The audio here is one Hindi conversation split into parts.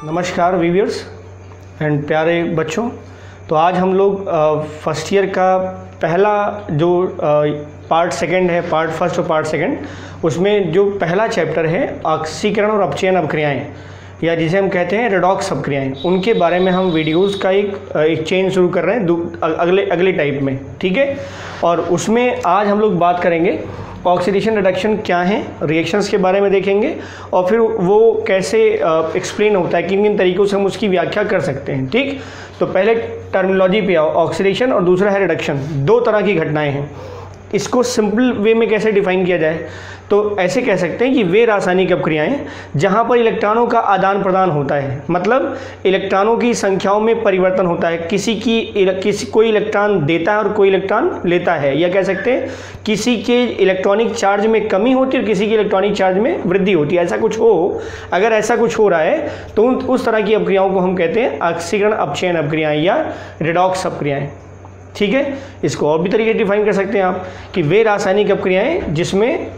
नमस्कार व्यूअर्स एंड प्यारे बच्चों। तो आज हम लोग फर्स्ट ईयर का पहला जो पार्ट सेकंड है, पार्ट फर्स्ट और पार्ट सेकंड, उसमें जो पहला चैप्टर है ऑक्सीकरण और अपचयन अपक्रियाएं, या जिसे हम कहते हैं रेडॉक्स अपक्रियाएं, उनके बारे में हम वीडियोस का एक चेन शुरू कर रहे हैं अगले टाइप में, ठीक है। और उसमें आज हम लोग बात करेंगे ऑक्सीडेशन रिडक्शन क्या है, रिएक्शंस के बारे में देखेंगे और फिर वो कैसे एक्सप्लेन होता है, किन किन तरीक़ों से हम उसकी व्याख्या कर सकते हैं, ठीक। तो पहले टर्मिनोलॉजी पे आओ, ऑक्सीडेशन और दूसरा है रिडक्शन, दो तरह की घटनाएं हैं। इसको सिंपल वे में कैसे डिफाइन किया जाए, तो ऐसे कह सकते हैं कि वे रासायनिक अपक्रियाएं जहां पर इलेक्ट्रॉनों का आदान प्रदान होता है, मतलब इलेक्ट्रॉनों की संख्याओं में परिवर्तन होता है, कोई इलेक्ट्रॉन देता है और कोई इलेक्ट्रॉन लेता है, या कह सकते हैं किसी के इलेक्ट्रॉनिक चार्ज में कमी होती है और किसी के इलेक्ट्रॉनिक चार्ज में वृद्धि होती है। ऐसा कुछ हो, अगर ऐसा कुछ हो रहा है तो उस तरह की अपक्रियाओं को हम कहते हैं ऑक्सीकरण अपचयन अपक्रियाएं या रेडॉक्स अपक्रियाएं, ठीक है। इसको और भी तरीके से डिफाइन कर सकते हैं आप कि वे रासायनिक अपक्रियाएं जिसमें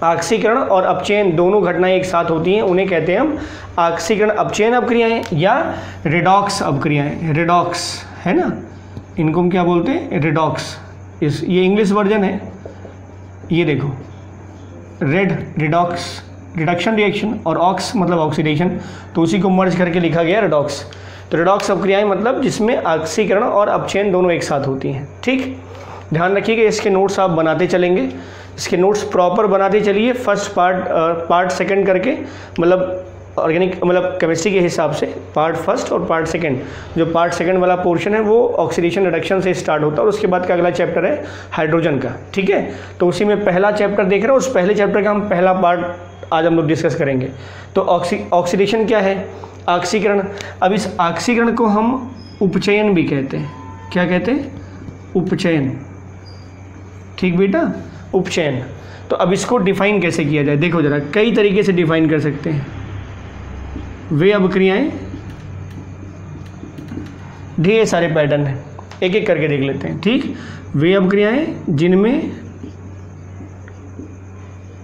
ऑक्सीकरण और अपचयन दोनों घटनाएं एक साथ होती हैं, उन्हें कहते हैं हम ऑक्सीकरण अपचयन अपक्रियाएं या रेडॉक्स अपक्रियाएं। रेडॉक्स है ना, इनको हम क्या बोलते हैं, रेडॉक्स। ये इंग्लिश वर्जन है, ये देखो, रिडॉक्स रिडक्शन रिएक्शन और ऑक्स मतलब ऑक्सीडेशन, तो उसी को मर्ज करके लिखा गया रेडॉक्स। तो रेडॉक्स अपक्रियाएं मतलब जिसमें ऑक्सीकरण और अपचयन दोनों एक साथ होती हैं, ठीक। ध्यान रखिएगा, इसके नोट्स आप बनाते चलेंगे, इसके नोट्स प्रॉपर बनाते चलिए, फर्स्ट पार्ट सेकंड करके, मतलब ऑर्गेनिक मतलब केमिस्ट्री के हिसाब से पार्ट फर्स्ट और पार्ट सेकंड। जो पार्ट सेकंड वाला पोर्शन है वो ऑक्सीडेशन रिडक्शन से स्टार्ट होता है और उसके बाद का अगला चैप्टर है हाइड्रोजन का, ठीक है। तो उसी में पहला चैप्टर देख रहे हैं, उस पहले चैप्टर का हम पहला पार्ट आज हम लोग डिस्कस करेंगे। तो ऑक्सीडेशन क्या है, ऑक्सीकरण। अब इस ऑक्सीकरण को हम उपचयन भी कहते हैं। क्या कहते हैं, उपचयन, ठीक बेटा, उपचयन। तो अब इसको डिफाइन कैसे किया जाए, देखो जरा, कई तरीके से डिफाइन कर सकते हैं। वे अपक्रियाएं, ढेर सारे पैटर्न हैं, एक एक करके देख लेते हैं, ठीक। वे अपक्रियाएं जिनमें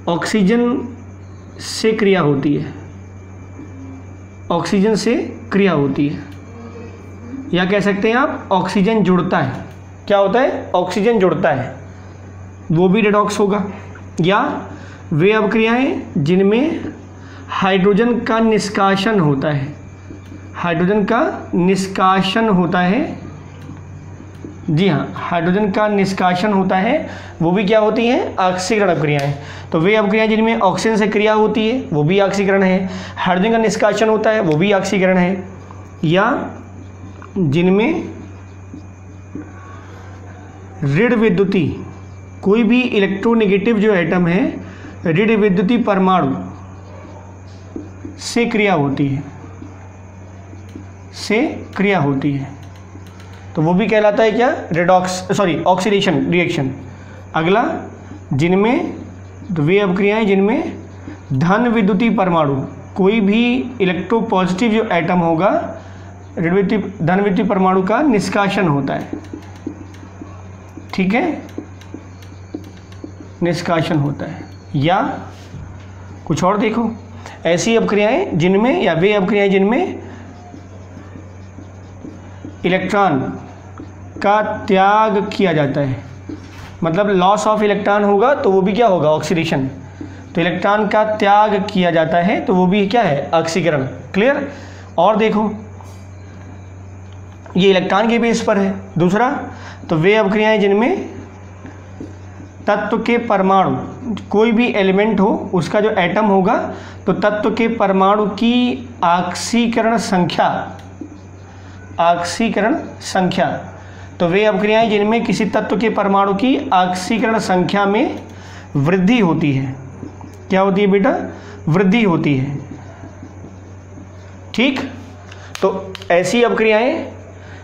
ऑक्सीजन से क्रिया होती है, ऑक्सीजन से क्रिया होती है, या कह सकते हैं आप ऑक्सीजन जुड़ता है। क्या होता है, ऑक्सीजन जुड़ता है, वो भी रेडॉक्स होगा। या वे अपक्रियाएं जिनमें हाइड्रोजन का निष्कासन होता है, हाइड्रोजन का निष्कासन होता है, जी हाँ, हाइड्रोजन का निष्कासन होता है, वो भी क्या होती हैं, ऑक्सीकरण अपक्रियाएं। तो वे अपक्रियाएं जिनमें ऑक्सीजन से क्रिया होती है वो भी ऑक्सीकरण है, हाइड्रोजन का निष्कासन होता है वो भी ऑक्सीकरण है, या जिनमें ऋण विद्युती, कोई भी इलेक्ट्रोनेगेटिव जो एटम है, ऋण विद्युती परमाणु से क्रिया होती है, से क्रिया होती है, तो वो भी कहलाता है क्या, ऑक्सीडेशन रिएक्शन। अगला, जिनमें वे अपक्रियाएं जिनमें धन विद्युती परमाणु, कोई भी इलेक्ट्रो पॉजिटिव जो एटम होगा, धन विद्युती परमाणु का निष्कासन होता है, ठीक है, निष्कासन होता है। या कुछ और देखो, ऐसी अपक्रियाएं जिनमें, या वे अपक्रियाएं जिनमें इलेक्ट्रॉन का त्याग किया जाता है, मतलब लॉस ऑफ इलेक्ट्रॉन होगा तो वो भी क्या होगा, ऑक्सीडेशन। तो इलेक्ट्रॉन का त्याग किया जाता है तो वो भी क्या है, ऑक्सीकरण। क्लियर। और देखो, ये इलेक्ट्रॉन के बेस पर है। दूसरा, तो वे अपक्रियाएं जिनमें तत्व के परमाणु, कोई भी एलिमेंट हो उसका जो एटम होगा तो तत्व के परमाणु की ऑक्सीकरण संख्या, ऑक्सीकरण संख्या, तो वे अपक्रियाएं जिनमें किसी तत्व के परमाणु की ऑक्सीकरण संख्या में वृद्धि होती है। क्या होती है बेटा, वृद्धि होती है, ठीक। तो ऐसी अपक्रियाएं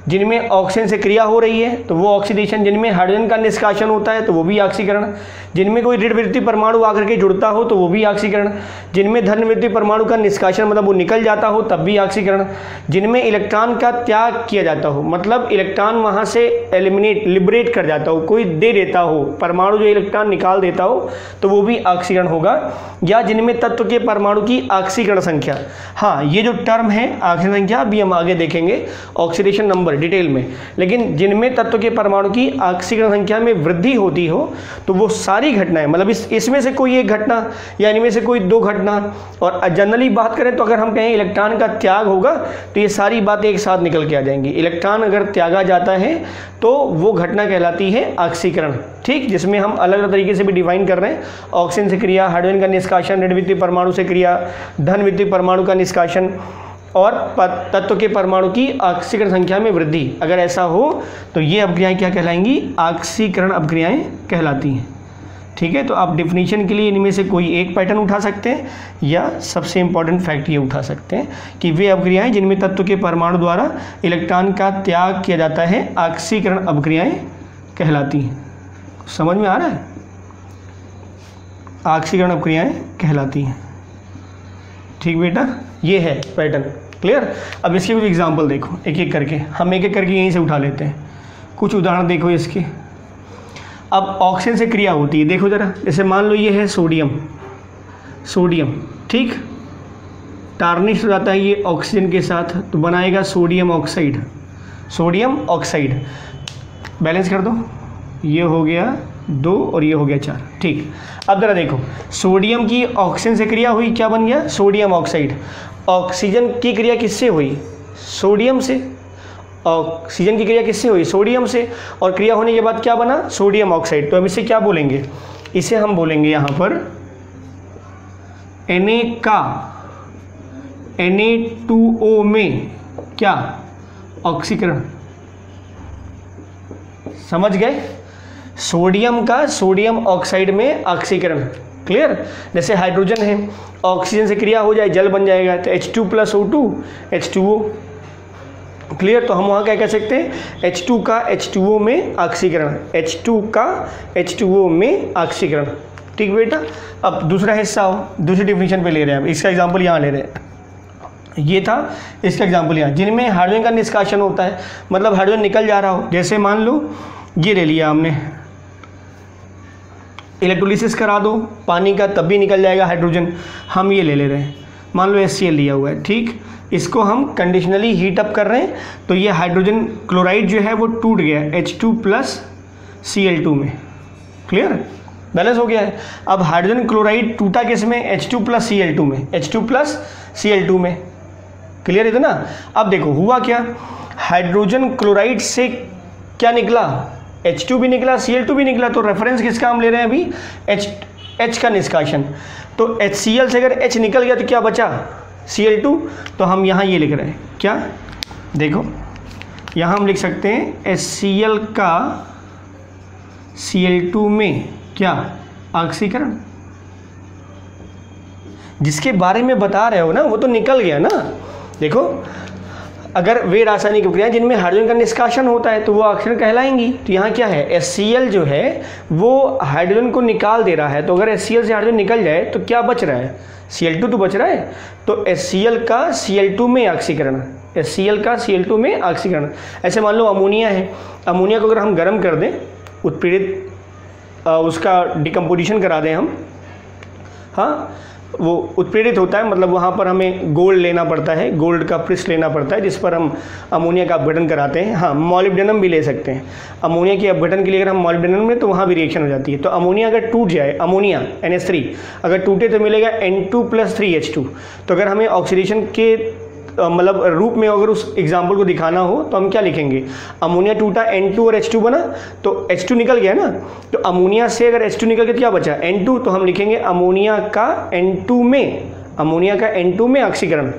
जिनमें ऑक्सीजन से क्रिया हो रही है तो वो ऑक्सीडेशन, जिनमें हाइड्रोजन का निष्कासन होता है तो वो भी ऑक्सीकरण, जिनमें कोई ऋण विद्युतीय परमाणु आकर के जुड़ता हो तो वो भी ऑक्सीकरण, जिनमें धन विद्युतीय परमाणु का निष्कासन मतलब वो निकल जाता हो तब भी ऑक्सीकरण, जिनमें इलेक्ट्रॉन का त्याग किया जाता हो मतलब इलेक्ट्रॉन वहाँ से एलिमिनेट लिबरेट कर जाता हो, कोई दे देता हो, परमाणु जो इलेक्ट्रॉन निकाल देता हो तो वो भी ऑक्सीकरण होगा, या जिनमें तत्व के परमाणु की ऑक्सीकरण संख्या, हाँ ये जो टर्म है ऑक्सीजन संख्या अभी हम आगे देखेंगे ऑक्सीडेशन नंबर डिटेल में, लेकिन जिनमें तत्व के परमाणु की ऑक्सीकरण संख्या में वृद्धि होती हो तो वो सारी घटनाएं मतलब इसमें से कोई एक घटना या इनमें से कोई दो घटना, और जनरली बात करें तो अगर हम कहें इलेक्ट्रॉन का त्याग होगा तो ये सारी बातें एक साथ निकल के आ जाएंगी। इलेक्ट्रॉन अगर त्यागा जाता है तो वो घटना कहलाती है ऑक्सीकरण, ठीक, जिसमें हम अलग अलग तरीके से भी डिफाइन कर रहे हैं, ऑक्सीजन से क्रिया, हाइड्रोजन का निष्कासन, ऋण विद्युतीय परमाणु से क्रिया, धन विद्युतीय परमाणु का निष्कासन और तत्व के परमाणु की ऑक्सीकरण संख्या में वृद्धि, अगर ऐसा हो तो ये अपक्रियाएं क्या कहलाएंगी, ऑक्सीकरण अपक्रियाएं कहलाती हैं। ठीक है, तो आप डेफिनेशन के लिए इनमें से कोई एक पैटर्न उठा सकते हैं या सबसे इंपॉर्टेंट फैक्ट ये उठा सकते हैं कि वे अपक्रियाएं जिनमें तत्व के परमाणु द्वारा इलेक्ट्रॉन का त्याग किया जाता है ऑक्सीकरण अपक्रियाएं कहलाती हैं। समझ में आ रहा है, ऑक्सीकरण अपक्रियाएं कहलाती हैं। ठीक बेटा, ये है पैटर्न, क्लियर। अब इसके कुछ एग्जाम्पल देखो, एक एक करके हम एक एक करके यहीं से उठा लेते हैं। कुछ उदाहरण देखो इसके। अब ऑक्सीजन से क्रिया होती है, देखो ज़रा, जैसे मान लो ये है सोडियम, ठीक, टार्निश हो जाता है ये ऑक्सीजन के साथ तो बनाएगा सोडियम ऑक्साइड, बैलेंस कर दो, ये हो गया 2 और ये हो गया 4, ठीक। अब ज़रा देखो, सोडियम की ऑक्सीजन से क्रिया हुई, क्या बन गया, सोडियम ऑक्साइड। ऑक्सीजन की क्रिया किससे हुई, सोडियम से, ऑक्सीजन की क्रिया किससे हुई, सोडियम से, और क्रिया होने के बाद क्या बना, सोडियम ऑक्साइड। तो हम इसे क्या बोलेंगे, इसे हम बोलेंगे यहाँ पर Na2O में क्या, ऑक्सीकरण। समझ गए, सोडियम का सोडियम ऑक्साइड में ऑक्सीकरण, क्लियर। जैसे हाइड्रोजन है, ऑक्सीजन से क्रिया हो जाए, जल बन जाएगा, तो H2+O2 H2O, क्लियर। तो हम वहाँ क्या कह सकते हैं, H2 का H2O में ऑक्सीकरण, H2 का H2O में ऑक्सीकरण, ठीक बेटा। अब दूसरा हिस्सा हो, दूसरी डिफिनीशन पे ले रहे हैं, इसका एग्जांपल यहाँ ले रहे हैं, ये था इसका एग्जांपल यहाँ, जिनमें हाइड्रोजन का निष्कासन होता है, मतलब हाइड्रोजन निकल जा रहा हो। जैसे मान लो ये ले लिया हमने, इलेक्ट्रोलिसिस करा दो पानी का तब भी निकल जाएगा हाइड्रोजन। हम ये ले रहे हैं, मान लो HCl लिया हुआ है, ठीक, इसको हम कंडीशनली हीट अप कर रहे हैं तो ये हाइड्रोजन क्लोराइड जो है वो टूट गया H2+Cl2 में, क्लियर, बैलेंस हो गया है। अब हाइड्रोजन क्लोराइड टूटा किस में, H2+Cl2 में, H2+Cl2 में, क्लियर है ना। अब देखो हुआ क्या, हाइड्रोजन क्लोराइड से क्या निकला, H2 भी निकला, Cl2 भी निकला, तो रेफरेंस किसका हम ले रहे हैं अभी, H का निष्कासन। तो HCl से अगर H निकल गया तो क्या बचा, Cl2, तो हम यहाँ ये लिख रहे हैं, क्या, देखो यहाँ हम लिख सकते हैं HCl का Cl2 में क्या, ऑक्सीकरण। जिसके बारे में बता रहे हो ना वो तो निकल गया ना। देखो, अगर वे रासायनिक प्रक्रियाएं जिनमें हाइड्रोजन का निष्कासन होता है तो वो ऑक्सीकरण कहलाएंगी। तो यहाँ क्या है, HCl जो है वो हाइड्रोजन को निकाल दे रहा है, तो अगर HCl से हाइड्रोजन निकल जाए तो क्या बच रहा है, Cl2 तो बच रहा है। तो HCl का Cl2 में ऑक्सीकरण, HCl का Cl2 में ऑक्सीकरण। ऐसे मान लो अमोनिया है, अमोनिया को अगर हम गर्म कर दें, उत्पीड़ित उसका डिकम्पोजिशन करा दें हम, हाँ, वो उत्प्रेरित होता है, मतलब वहाँ पर हमें गोल्ड लेना पड़ता है, गोल्ड का प्रिस्ट लेना पड़ता है जिस पर हम अमोनिया का अपघटन कराते हैं। हाँ, मॉलिब्डेनम भी ले सकते हैं। अमोनिया के अपघटन के लिए अगर हम मॉलिब्डेनम में, तो वहाँ भी रिएक्शन हो जाती है। तो अमोनिया अगर टूट जाए, अमोनिया NH3 अगर टूटे तो मिलेगा N2+3H2। तो अगर हमें ऑक्सीडेशन के मतलब रूप में अगर उस एग्जाम्पल को दिखाना हो तो हम क्या लिखेंगे, अमोनिया टूटा, N2 और H2 बना, तो H2 निकल गया ना, तो अमोनिया से अगर H2 निकल गया तो क्या बचा, N2, तो हम लिखेंगे अमोनिया का N2 में, अमोनिया का N2 में ऑक्सीकरण,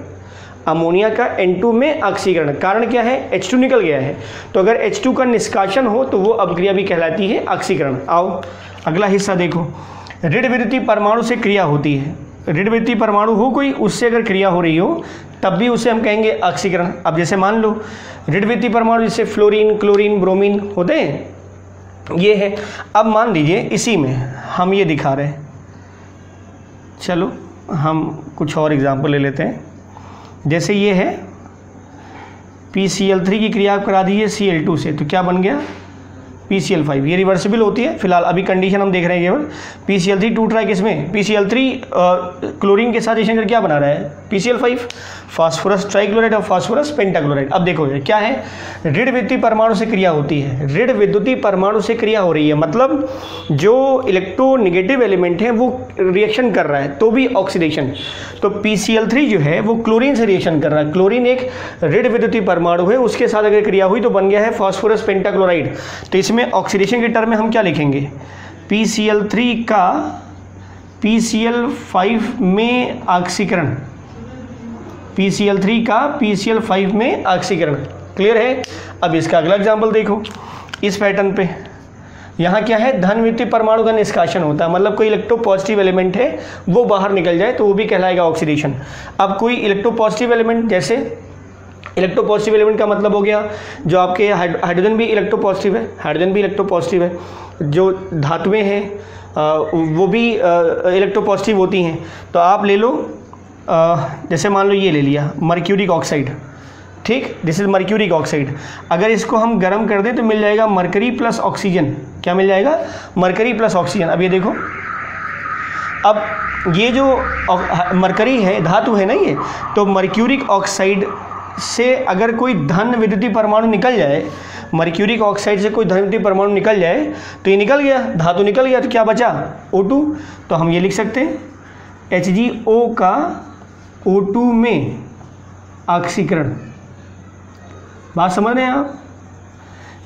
अमोनिया का N2 में ऑक्सीकरण। कारण क्या है, H2 निकल गया है, तो अगर H2 का निष्कासन हो तो वो अपक्रिया भी कहलाती है ऑक्सीकरण। आओ अगला हिस्सा देखो, ऋण विद्युतीय परमाणु से क्रिया होती है। ऋण विद्युतीय परमाणु हो कोई, उससे अगर क्रिया हो रही हो तब भी उसे हम कहेंगे ऑक्सीकरण। अब जैसे मान लो ऋण विद्युतीय परमाणु जैसे फ्लोरीन, क्लोरीन, ब्रोमीन होते हैं, ये है। अब मान लीजिए इसी में हम ये दिखा रहे हैं, चलो हम कुछ और एग्जाम्पल ले लेते हैं। जैसे ये है PCl3 की क्रिया करा दीजिए Cl2 से, तो क्या बन गया PCl5। ये रिवर्सिबल होती है, फिलहाल अभी कंडीशन हम देख रहे हैं केवल। PCl3 टूट रहा है किसमें, PCl3 क्लोरीन के साथ रिएक्शन करके क्या बना रहा है PCl5, फास्फोरस ट्राइक्लोराइड और फास्फोरस पेंटाक्लोराइड। अब देखो ये क्या है, ऋण विद्युतीय परमाणु से क्रिया होती है, ऋण विद्युतीय परमाणु से क्रिया हो रही है, मतलब जो इलेक्ट्रोनेगेटिव एलिमेंट है वो रिएक्शन कर रहा है तो भी ऑक्सीडेशन। तो PCl3 जो है वो क्लोरीन से रिएक्शन कर रहा है, क्लोरीन एक ऋण विद्युतीय परमाणु है, उसके साथ अगर क्रिया हुई तो बन गया है फास्फोरस पेंटाक्लोराइड। तो इसमें ऑक्सीडेशन के टर्म में हम क्या लिखेंगे, PCl3 का PCl5 में ऑक्सीकरण, PCl3 का PCl5 में ऑक्सीकरण। क्लियर है। अब इसका अगला एग्जाम्पल देखो, इस पैटर्न पे यहाँ क्या है, धन विद्युतीय परमाणु का निष्कासन होता है, मतलब कोई इलेक्ट्रोपॉजिटिव एलिमेंट है वो बाहर निकल जाए तो वो भी कहलाएगा ऑक्सीडेशन। अब कोई इलेक्ट्रोपॉजिटिव एलिमेंट, जैसे इलेक्ट्रोपॉजिटिव एलिमेंट का मतलब हो गया जो आपके हाइड्रोजन भी इलेक्ट्रोपॉजिटिव है, हाइड्रोजन भी इलेक्ट्रोपॉजिटिव है, जो धातुएं हैं वो भी इलेक्ट्रोपॉजिटिव होती हैं। तो आप ले लो जैसे मान लो ये ले लिया मर्क्यूरिक ऑक्साइड, ठीक, दिस इज मर्क्यूरिक ऑक्साइड। अगर इसको हम गर्म कर दें तो मिल जाएगा मरकरी प्लस ऑक्सीजन। क्या मिल जाएगा, मरकरी प्लस ऑक्सीजन। अब ये देखो, अब ये जो मरकरी है धातु है ना ये, तो मर्क्यूरिक ऑक्साइड से अगर कोई धन विद्युतीय परमाणु निकल जाए, मर्क्यूरिक ऑक्साइड से कोई धन विद्युतीय परमाणु निकल जाए तो ये निकल गया, धातु निकल गया, तो क्या बचा O2। तो हम ये लिख सकते हैं HgO का O2 में ऑक्सीकरण। बात समझ रहे हैं आप,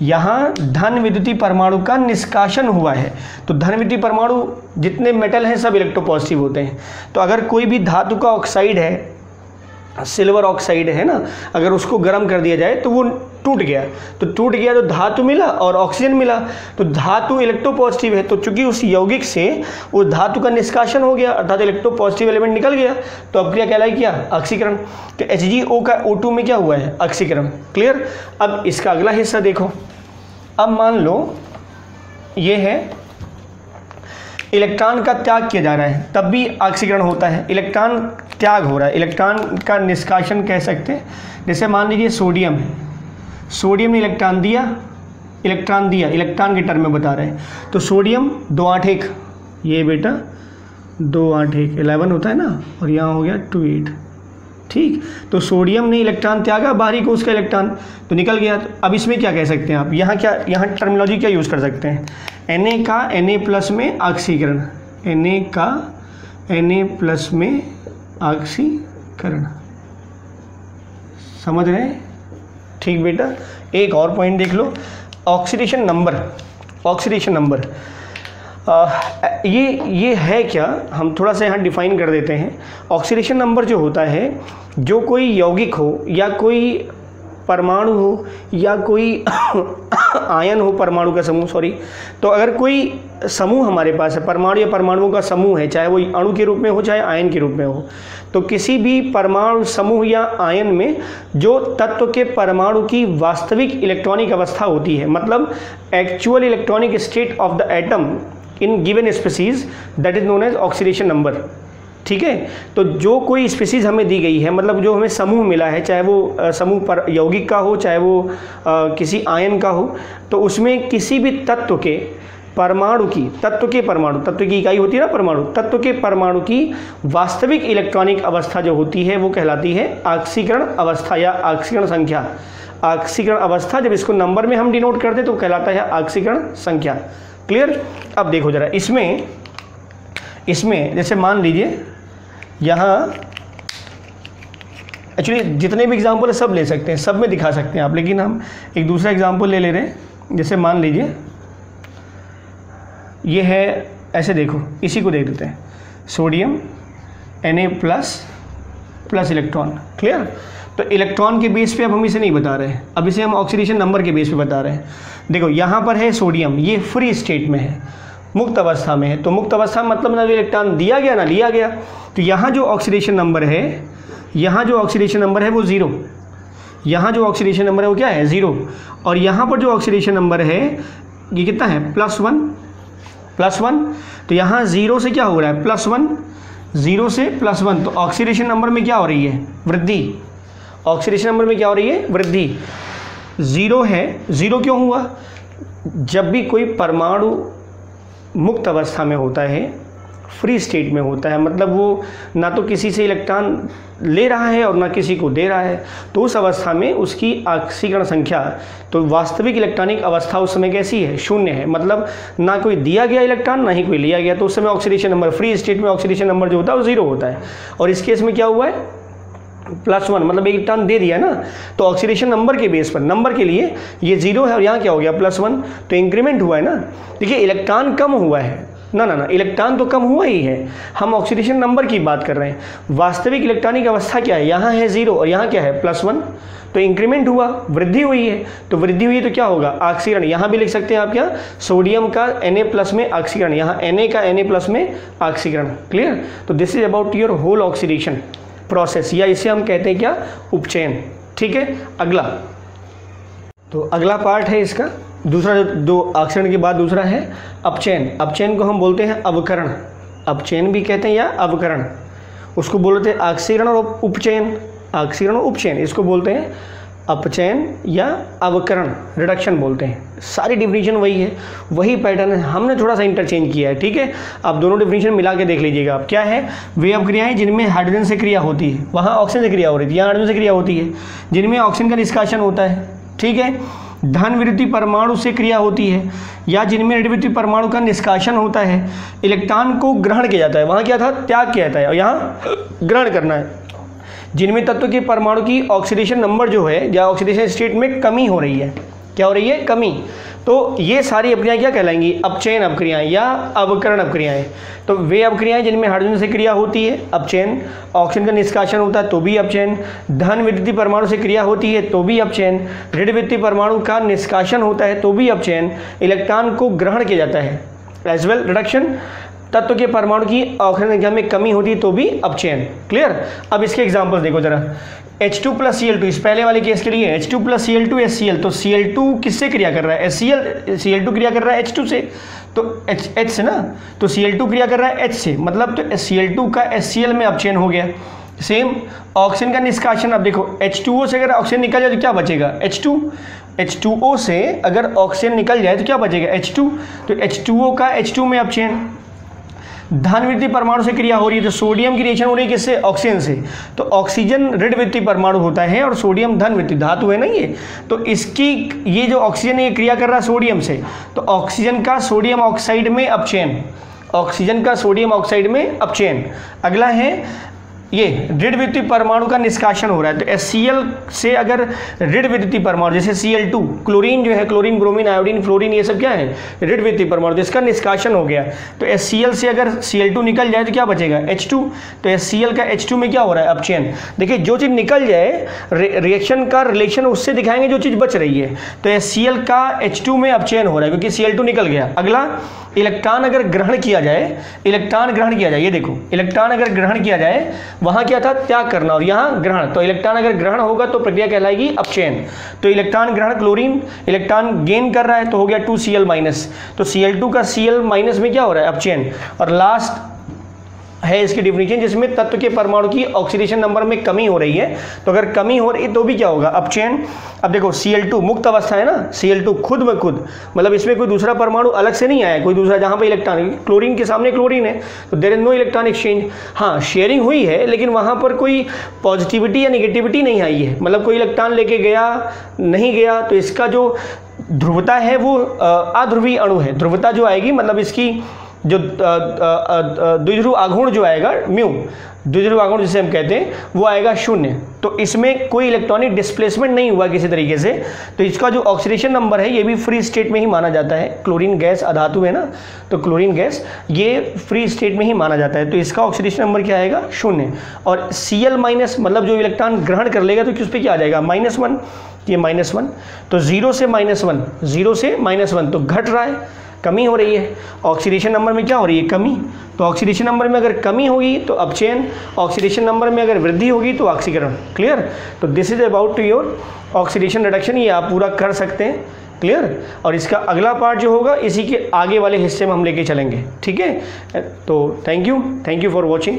यहाँ धन विद्युतीय परमाणु का निष्कासन हुआ है। तो धन विद्युतीय परमाणु जितने मेटल हैं सब इलेक्ट्रोपॉजिटिव होते हैं। तो अगर कोई भी धातु का ऑक्साइड है, सिल्वर ऑक्साइड है ना, अगर उसको गर्म कर दिया जाए तो वो टूट गया, तो टूट गया तो धातु मिला और ऑक्सीजन मिला, तो धातु इलेक्ट्रोपॉजिटिव है, तो चूंकि उस यौगिक से उस धातु का निष्कासन हो गया अर्थात इलेक्ट्रोपॉजिटिव एलिमेंट निकल गया, तो अब क्रिया कहलाई क्या, ऑक्सीकरण। तो HgO का O2 में क्या हुआ है, ऑक्सीकरण। क्लियर। अब इसका अगला हिस्सा देखो, अब मान लो ये है इलेक्ट्रॉन का त्याग किया जा रहा है तब भी ऑक्सीकरण होता है, इलेक्ट्रॉन त्याग हो रहा है, इलेक्ट्रॉन का निष्कासन कह सकते हैं। जैसे मान लीजिए सोडियम है, सोडियम ने इलेक्ट्रॉन दिया, इलेक्ट्रॉन के टर्म में बता रहे हैं, तो सोडियम 2 8 1, ये बेटा 2 8 1 11 होता है ना, और यहाँ हो गया 2 8, ठीक। तो सोडियम ने इलेक्ट्रॉन त्यागा बाहरी को, उसका इलेक्ट्रॉन तो निकल गया। तो अब इसमें क्या कह सकते हैं आप, यहाँ क्या, यहाँ टर्मिनोलॉजी क्या यूज़ कर सकते हैं, Na का Na+ में ऑक्सीकरण, Na का Na+ में ऑक्सीकरण। समझ रहे हैं, ठीक बेटा। एक और पॉइंट देख लो, ऑक्सीडेशन नंबर, ऑक्सीडेशन नंबर ये है क्या, हम थोड़ा सा यहाँ डिफाइन कर देते हैं। ऑक्सीडेशन नंबर जो होता है, जो कोई यौगिक हो या कोई परमाणु हो या कोई आयन हो, परमाणु का समूह, सॉरी, तो अगर कोई समूह हमारे पास है, परमाणु या परमाणुओं का समूह है, चाहे वो अणु के रूप में हो चाहे आयन के रूप में हो, तो किसी भी परमाणु समूह या आयन में जो तत्व के परमाणु की वास्तविक इलेक्ट्रॉनिक अवस्था होती है, मतलब actual electronic state of the atom in given species, that is known as oxidation number. ठीक है। तो जो कोई स्पीसीज़ हमें दी गई है, मतलब जो हमें समूह मिला है, चाहे वो समूह पर यौगिक का हो चाहे वो किसी आयन का हो, तो उसमें किसी भी तत्व के परमाणु की, तत्व की इकाई होती है ना परमाणु, तत्व के परमाणु की वास्तविक इलेक्ट्रॉनिक अवस्था जो होती है वो कहलाती है ऑक्सीकरण अवस्था या ऑक्सीकरण संख्या। ऑक्सीकरण अवस्था, जब इसको नंबर में हम डिनोट कर दें तो कहलाता है ऑक्सीकरण संख्या। क्लियर। अब देखो जरा, इसमें जैसे मान लीजिए यहाँ, एक्चुअली जितने भी एग्जाम्पल है सब ले सकते हैं, सब में दिखा सकते हैं आप, लेकिन हम एक दूसरा एग्जाम्पल ले रहे हैं। जैसे मान लीजिए ये है, ऐसे देखो, इसी को देख देते हैं, सोडियम Na+ इलेक्ट्रॉन। क्लियर। तो इलेक्ट्रॉन के बेस पे अब हम इसे नहीं बता रहे हैं, अब इसे हम ऑक्सीडेशन नंबर के बेस पे बता रहे हैं। देखो यहाँ पर है सोडियम, ये फ्री स्टेट में है, मुक्त अवस्था में है। तो मुक्त अवस्था में मतलब ना इलेक्ट्रॉन दिया गया ना लिया गया। तो यहाँ जो ऑक्सीडेशन नंबर है, यहाँ जो ऑक्सीडेशन नंबर है वो 0, यहाँ जो ऑक्सीडेशन नंबर है वो क्या है 0, और यहाँ पर जो ऑक्सीडेशन नंबर है ये कितना है +1। तो यहाँ 0 से क्या हो रहा है +1, 0 से +1, तो ऑक्सीडेशन नंबर में क्या हो रही है वृद्धि। ऑक्सीडेशन नंबर में क्या हो रही है वृद्धि। 0 है, 0 क्यों हुआ, जब भी कोई परमाणु मुक्त अवस्था में होता है, फ्री स्टेट में होता है, मतलब वो ना तो किसी से इलेक्ट्रॉन ले रहा है और ना किसी को दे रहा है, तो उस अवस्था में उसकी ऑक्सीकरण संख्या, तो वास्तविक इलेक्ट्रॉनिक अवस्था उस समय कैसी है 0 है, मतलब ना कोई दिया गया इलेक्ट्रॉन ना ही कोई लिया गया। तो उस समय ऑक्सीडेशन नंबर, फ्री स्टेट में ऑक्सीडेशन नंबर जो होता है वो 0 होता है। और इस केस में क्या हुआ है +1, मतलब एक इलेक्ट्रॉन दे दिया ना, तो ऑक्सीडेशन नंबर के बेस पर, नंबर के लिए ये 0 है और यहाँ क्या हो गया +1, तो इंक्रीमेंट हुआ है ना। देखिए इलेक्ट्रॉन कम हुआ है ना, इलेक्ट्रॉन तो कम हुआ ही है, हम ऑक्सीडेशन नंबर की बात कर रहे हैं। वास्तविक इलेक्ट्रॉनिक अवस्था क्या है, यहाँ है 0 और यहाँ क्या है +1, तो इंक्रीमेंट हुआ, वृद्धि हुई है। तो वृद्धि हुई है तो क्या होगा ऑक्सीकरण, यहाँ भी लिख सकते हैं आप क्या, सोडियम का Na+ में ऑक्सीकरण, यहाँ Na का Na+ में ऑक्सीकरण। क्लियर। तो this is about your whole oxidation process, या इसे हम कहते हैं क्या उपचयन। ठीक है, अगला, तो अगला पार्ट है इसका दूसरा, दो ऑक्सीकरण के बाद दूसरा है अपचयन। अपचयन को हम बोलते हैं अवकरण, अपचयन भी कहते हैं या अवकरण, उसको बोलते हैं ऑक्सीकरण और उपचयन, ऑक्सीकरण और उपचयन, इसको बोलते हैं अपचयन या अवकरण, रिडक्शन बोलते हैं। सारी डिफिनीशन वही है, वही पैटर्न है, हमने थोड़ा सा इंटरचेंज किया है। ठीक है, आप दोनों डिफिनीशन मिला के देख लीजिएगा। आप क्या है, वे अपक्रियाएं जिनमें हाइड्रोजन से क्रिया होती है, वहाँ ऑक्सीजन से क्रिया हो रही थी, यहाँ हाइड्रोजन से क्रिया होती है, जिनमें ऑक्सीजन का निष्कासन होता है। ठीक है, धन विद्युतीय परमाणु से क्रिया होती है, या जिनमें ऋण विद्युतीय परमाणु का निष्कासन होता है, इलेक्ट्रॉन को ग्रहण किया जाता है, वहाँ क्या था त्याग किया जाता है और यहाँ ग्रहण करना है, जिनमें तत्व के परमाणु की ऑक्सीडेशन नंबर जो है या ऑक्सीडेशन स्टेट में कमी हो रही है, क्या हो रही है कमी, तो ये सारी अपक्रियाएं क्या कहलाएंगी अपचयन अपक्रियाएं या अवकरण अपक्रियाएं। तो वे अपक्रियाएं जिनमें हाइड्रोजन से क्रिया होती है अपचयन, ऑक्सीजन का निष्कासन होता है तो भी अपचयन, धन विद्युतीय परमाणु से क्रिया होती है तो भी अपचयन, ऋण विद्युतीय परमाणु का निष्कासन होता है तो भी अपचयन, इलेक्ट्रॉन को ग्रहण किया जाता है एज वेल रिडक्शन, तत्व के परमाणु की ऑक्सीजन संख्या में कमी होती है तो भी अपचयन। क्लियर। अब इसके एग्जांपल देखो जरा, H2 + Cl2, इस पहले वाले केस के लिए H2 + Cl2 HCl, तो Cl2 किससे क्रिया कर रहा है Cl2 क्रिया कर रहा है H2 से, तो H से ना, तो Cl2 क्रिया कर रहा है H से, मतलब तो Cl2 का HCl में अपचयन हो गया। सेम ऑक्सीजन का निष्कासन, अब देखो H2O से अगर ऑक्सीजन निकल जाए तो क्या बचेगा H2O से अगर ऑक्सीजन निकल जाए तो क्या बचेगा H2, तो H2O का H2 में अपचयन, धन विद्युतीय परमाणु से क्रिया हो रही है तो सोडियम की रिएक्शन हो रही है किससे ऑक्सीजन से, तो ऑक्सीजन ऋण विद्युतीय परमाणु होता है और सोडियम धन विद्युतीय धातु है ना ये, तो इसकी ये जो ऑक्सीजन है ये क्रिया कर रहा है सोडियम से, तो ऑक्सीजन का सोडियम ऑक्साइड में अपचयन, ऑक्सीजन का सोडियम ऑक्साइड में अपचयन। अगला है ये ऋण विद्युतीय परमाणु का निष्कासन हो रहा है, तो HCl से अगर ऋण विद्युतीय परमाणु जैसे Cl2, क्लोरीन जो है, क्लोरीन ब्रोमीन आयोडीन फ्लोरीन ये सब क्या है ऋण विद्युतीय परमाणु, जिसका निष्कासन हो गया, तो HCl से अगर Cl2 निकल जाए तो क्या बचेगा H2, तो HCl का H2 में क्या हो रहा है अपचयन। देखिए जो चीज़ निकल जाए रिएक्शन का रिलेशन उससे दिखाएंगे जो चीज़ बच रही है, तो HCl का H2 में अपचयन हो रहा है क्योंकि Cl2 निकल गया। अगला इलेक्ट्रॉन अगर ग्रहण किया जाए, इलेक्ट्रॉन ग्रहण किया जाए, ये देखो इलेक्ट्रॉन अगर ग्रहण किया जाए वहाँ क्या था त्याग करना और यहाँ ग्रहण, तो इलेक्ट्रॉन अगर ग्रहण होगा तो प्रक्रिया कहलाएगी अपचयन। तो इलेक्ट्रॉन ग्रहण क्लोरीन इलेक्ट्रॉन गेन कर रहा है तो हो गया 2Cl-, तो Cl2 का Cl- में क्या हो रहा है अपचयन। और लास्ट है इसकी डिफिनीशन जिसमें तत्व के परमाणु की ऑक्सीडेशन नंबर में कमी हो रही है, तो अगर कमी हो रही तो भी क्या होगा अपचयन। अब देखो Cl2 मुक्त अवस्था है ना, Cl2 खुद ब खुद, मतलब इसमें कोई दूसरा परमाणु अलग से नहीं आया, कोई दूसरा, जहाँ पे इलेक्ट्रॉन क्लोरीन के सामने क्लोरीन है तो there is no electron exchange. हाँ शेयरिंग हुई है लेकिन वहाँ पर कोई पॉजिटिविटी या निगेटिविटी नहीं आई है, मतलब कोई इलेक्ट्रॉन लेके गया नहीं गया, तो इसका जो ध्रुवता है वो अध्रुवीय अणु है, ध्रुवता जो आएगी मतलब इसकी जो द्विध्रुव आघूर्ण जो आएगा म्यू, द्विध्रुव आघूर्ण जिसे हम कहते हैं वो आएगा 0, तो इसमें कोई इलेक्ट्रॉनिक डिस्प्लेसमेंट नहीं हुआ किसी तरीके से, तो इसका जो ऑक्सीडेशन नंबर है ये भी फ्री स्टेट में ही माना जाता है। क्लोरीन गैस अधातु है ना, तो क्लोरीन गैस ये फ्री स्टेट में ही माना जाता है, तो इसका ऑक्सीडेशन नंबर क्या आएगा 0। और Cl- मतलब जो इलेक्ट्रॉन ग्रहण कर लेगा तो किस पे क्या आ जाएगा -1, ये -1, तो 0 से -1, 0 से -1 तो घट रहा है, कमी हो रही है, ऑक्सीडेशन नंबर में क्या हो रही है, कमी। तो ऑक्सीडेशन नंबर में अगर कमी होगी तो अपचयन, ऑक्सीडेशन नंबर में अगर वृद्धि होगी तो ऑक्सीकरण। क्लियर। तो this is about to your oxidation reduction, ये आप पूरा कर सकते हैं। क्लियर। और इसका अगला पार्ट जो होगा इसी के आगे वाले हिस्से में हम लेके चलेंगे। ठीक है। तो थैंक यू फॉर वॉचिंग।